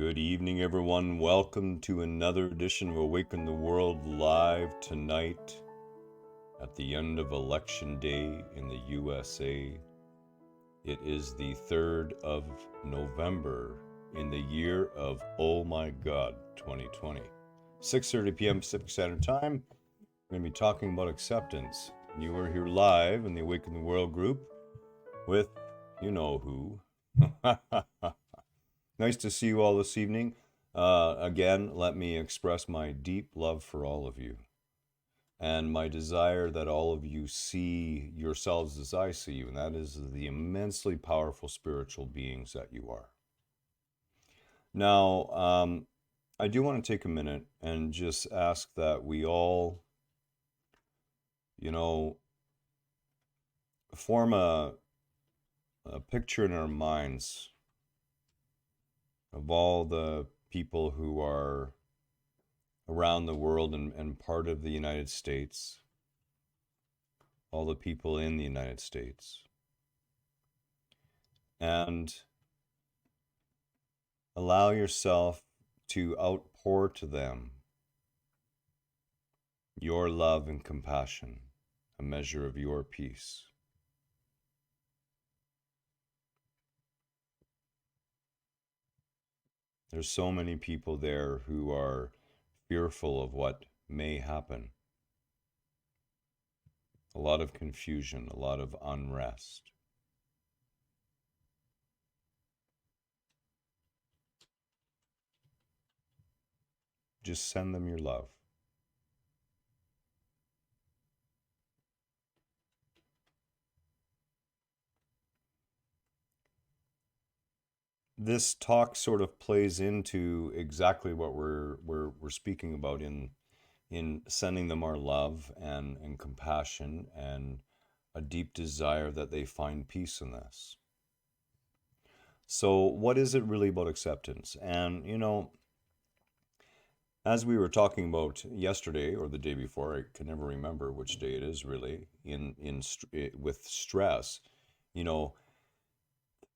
Good evening, everyone. Welcome to another edition of Awaken the World live tonight at the end of Election Day in the USA. It is the 3rd of November in the year of, oh my God, 2020. 6:30 p.m. Pacific Standard Time. We're going to be talking about acceptance. You are here live in the Awaken the World group with you know who. Nice to see you all this evening. Again, let me express my deep love for all of you and my desire that all of you see yourselves as I see you, and that is the immensely powerful spiritual beings that you are. Now, I do want to take a minute and just ask that we all, form a picture in our minds of all the people who are around the world and part of the United States, all the people in the United States, and allow yourself to outpour to them your love and compassion, a measure of your peace. There's so many people there who are fearful of what may happen. A lot of confusion, a lot of unrest. Just send them your love. This talk sort of plays into exactly what we're speaking about in sending them our love and compassion and a deep desire that they find peace in this. So what is it really about acceptance? And as we were talking about yesterday or the day before, I can never remember which day it is really, with stress,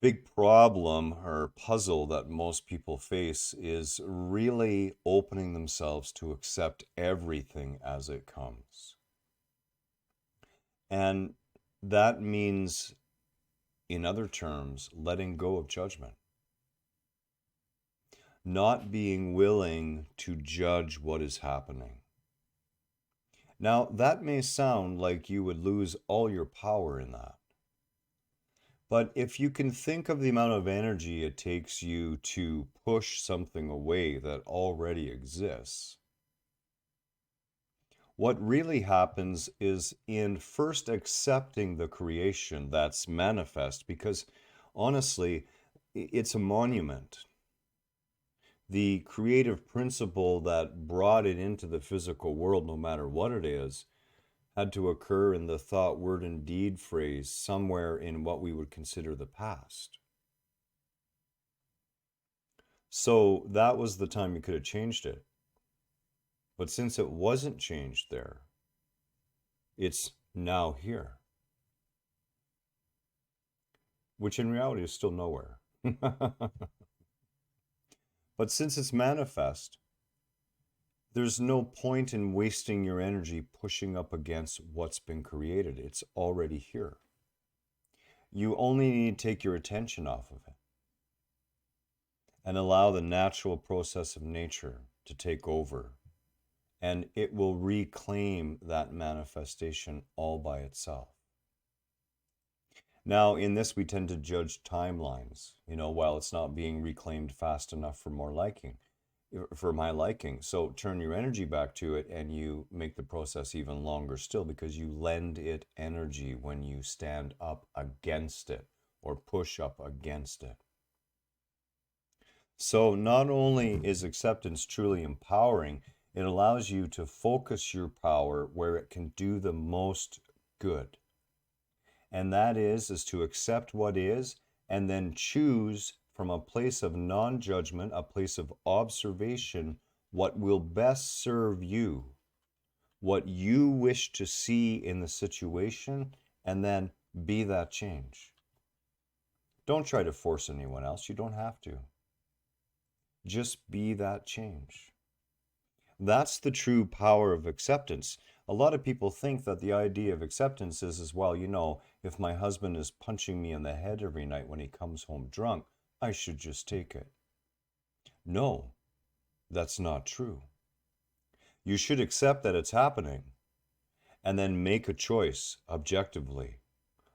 big problem or puzzle that most people face is really opening themselves to accept everything as it comes. And that means, in other terms, letting go of judgment. Not being willing to judge what is happening. Now, that may sound like you would lose all your power in that. But if you can think of the amount of energy it takes you to push something away that already exists, what really happens is in first accepting the creation that's manifest, because honestly, it's a monument. The creative principle that brought it into the physical world, no matter what it is, had to occur in the thought, word, and deed phrase somewhere in what we would consider the past. So that was the time you could have changed it. But since it wasn't changed there, it's now here. Which in reality is still nowhere. But since it's manifest, there's no point in wasting your energy pushing up against what's been created. It's already here. You only need to take your attention off of it and allow the natural process of nature to take over, and it will reclaim that manifestation all by itself. Now, in this, we tend to judge timelines, while it's not being reclaimed fast enough for my liking. So turn your energy back to it and you make the process even longer still, because you lend it energy when you stand up against it or push up against it. So not only is acceptance truly empowering, it allows you to focus your power where it can do the most good. And that is to accept what is and then choose from a place of non-judgment, a place of observation, what will best serve you, what you wish to see in the situation, and then be that change. Don't try to force anyone else. You don't have to. Just be that change. That's the true power of acceptance. A lot of people think that the idea of acceptance is, well, if my husband is punching me in the head every night when he comes home drunk, I should just take it. No, that's not true. You should accept that it's happening and then make a choice objectively.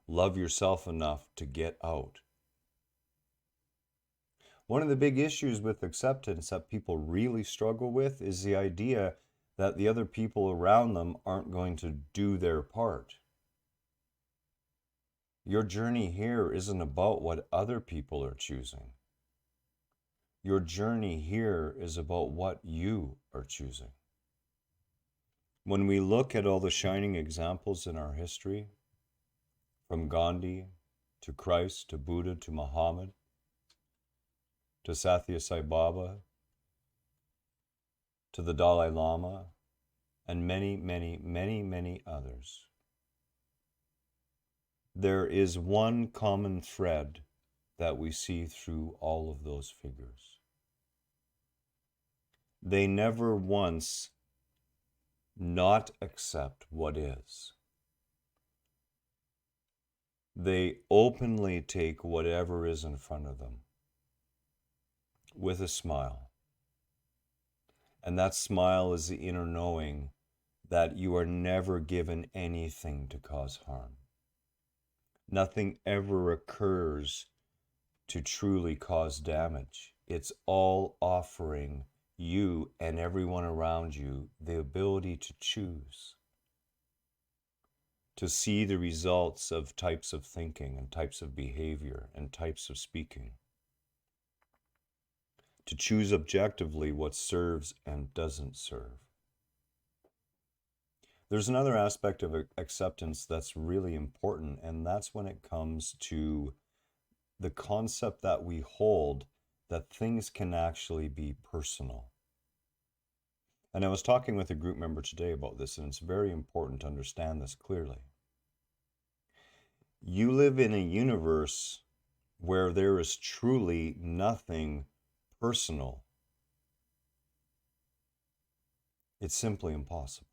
Love yourself enough to get out. One of the big issues with acceptance that people really struggle with is the idea that the other people around them aren't going to do their part. Your journey here isn't about what other people are choosing. Your journey here is about what you are choosing. When we look at all the shining examples in our history, from Gandhi to Christ to Buddha to Muhammad to Sathya Sai Baba to the Dalai Lama and many, many, many, many others, there is one common thread that we see through all of those figures. They never once not accept what is. They openly take whatever is in front of them with a smile. And that smile is the inner knowing that you are never given anything to cause harm. Nothing ever occurs to truly cause damage. It's all offering you and everyone around you the ability to choose, to see the results of types of thinking and types of behavior and types of speaking, to choose objectively what serves and doesn't serve. There's another aspect of acceptance that's really important, and that's when it comes to the concept that we hold that things can actually be personal. And I was talking with a group member today about this, and it's very important to understand this clearly. You live in a universe where there is truly nothing personal. It's simply impossible.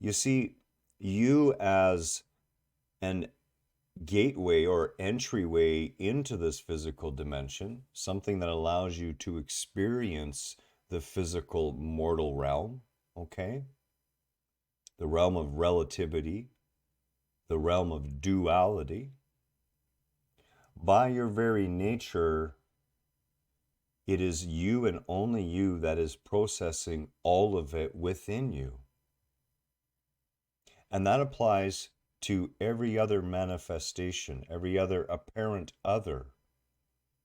You see, you as an gateway or entryway into this physical dimension, something that allows you to experience the physical mortal realm, okay? The realm of relativity, the realm of duality. By your very nature, it is you and only you that is processing all of it within you. And that applies to every other manifestation, every other apparent other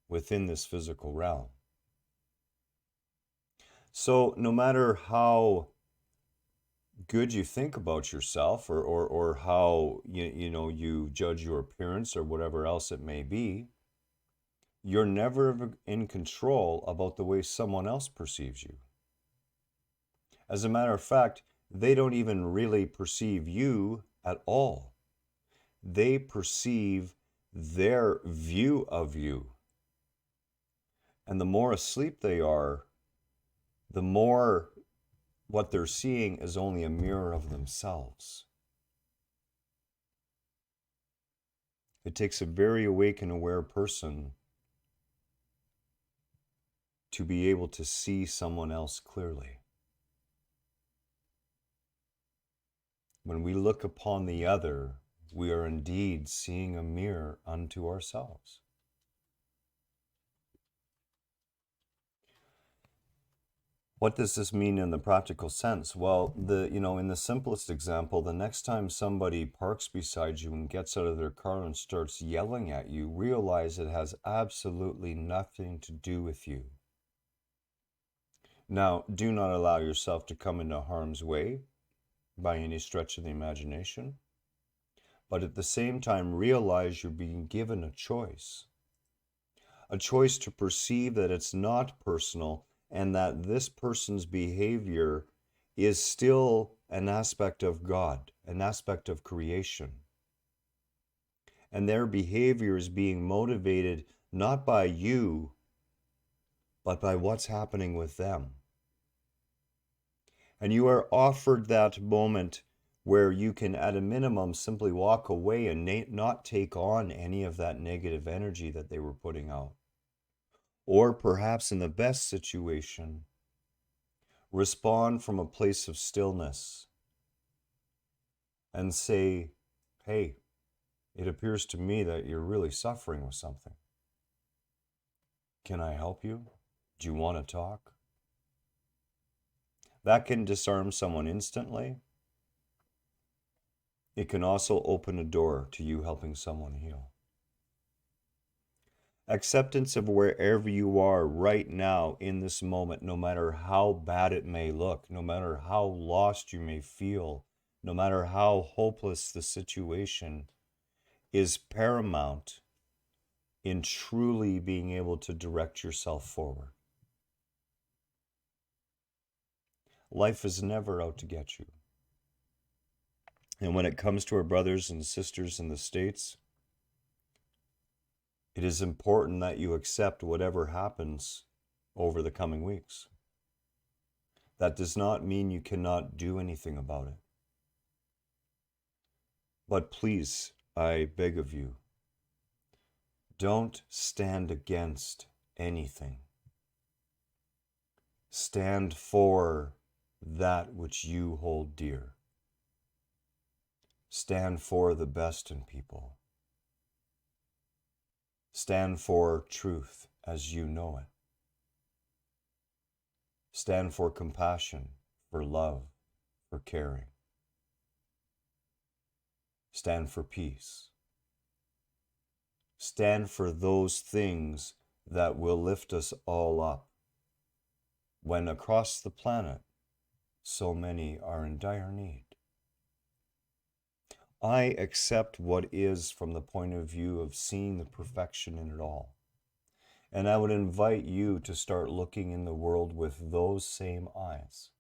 within this physical realm. So no matter how good you think about yourself or how you judge your appearance or whatever else it may be, you're never in control about the way someone else perceives you. As a matter of fact, they don't even really perceive you at all. They perceive their view of you. And the more asleep they are, the more what they're seeing is only a mirror of themselves. It takes a very awake and aware person to be able to see someone else clearly. When we look upon the other, we are indeed seeing a mirror unto ourselves. What does this mean in the practical sense? Well, in the simplest example, the next time somebody parks beside you and gets out of their car and starts yelling at you, realize it has absolutely nothing to do with you. Now, do not allow yourself to come into harm's way by any stretch of the imagination. But at the same time, realize you're being given a choice to perceive that it's not personal and that this person's behavior is still an aspect of God, an aspect of creation. And their behavior is being motivated not by you, but by what's happening with them. And you are offered that moment where you can, at a minimum, simply walk away and not take on any of that negative energy that they were putting out. Or perhaps in the best situation, respond from a place of stillness and say, hey, it appears to me that you're really suffering with something. Can I help you? Do you want to talk? That can disarm someone instantly. It can also open a door to you helping someone heal. Acceptance of wherever you are right now in this moment, no matter how bad it may look, no matter how lost you may feel, no matter how hopeless the situation, is paramount in truly being able to direct yourself forward. Life is never out to get you. And when it comes to our brothers and sisters in the States, it is important that you accept whatever happens over the coming weeks. That does not mean you cannot do anything about it. But please, I beg of you, don't stand against anything. Stand for that which you hold dear. Stand for the best in people. Stand for truth as you know it. Stand for compassion, for love, for caring. Stand for peace. Stand for those things that will lift us all up when across the planet so many are in dire need. I accept what is from the point of view of seeing the perfection in it all. And I would invite you to start looking in the world with those same eyes.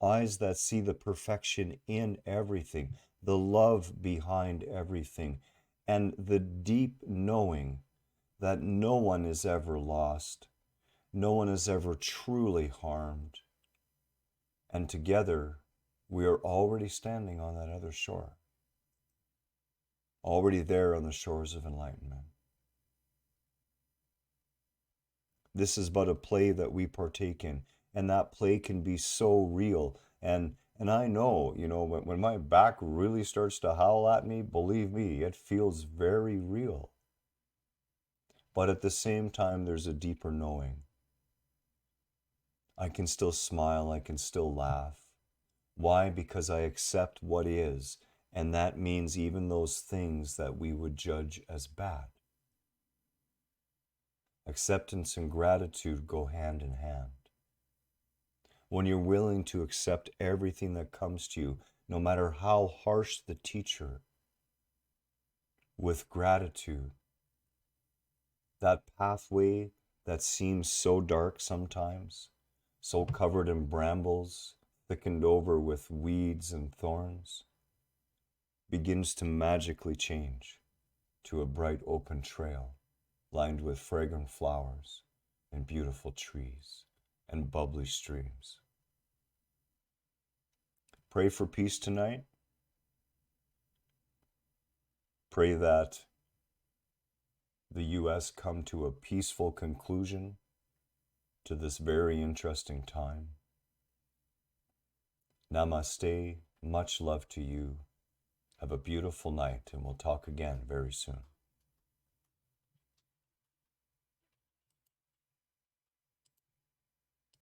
Eyes that see the perfection in everything, the love behind everything, and the deep knowing that no one is ever lost, no one is ever truly harmed, and together we are already standing on that other shore, already there on the shores of enlightenment. This is but a play that we partake in, and that play can be so real. And I know, when my back really starts to howl at me, believe me, it feels very real. But at the same time, there's a deeper knowing. I can still smile, I can still laugh. Why? Because I accept what is, and that means even those things that we would judge as bad. Acceptance and gratitude go hand in hand. When you're willing to accept everything that comes to you, no matter how harsh the teacher, with gratitude, that pathway that seems so dark sometimes, so covered in brambles, thickened over with weeds and thorns, begins to magically change to a bright open trail lined with fragrant flowers and beautiful trees and bubbly streams. Pray for peace tonight. Pray that the U.S. come to a peaceful conclusion to this very interesting time. Namaste, much love to you. Have a beautiful night, and we'll talk again very soon.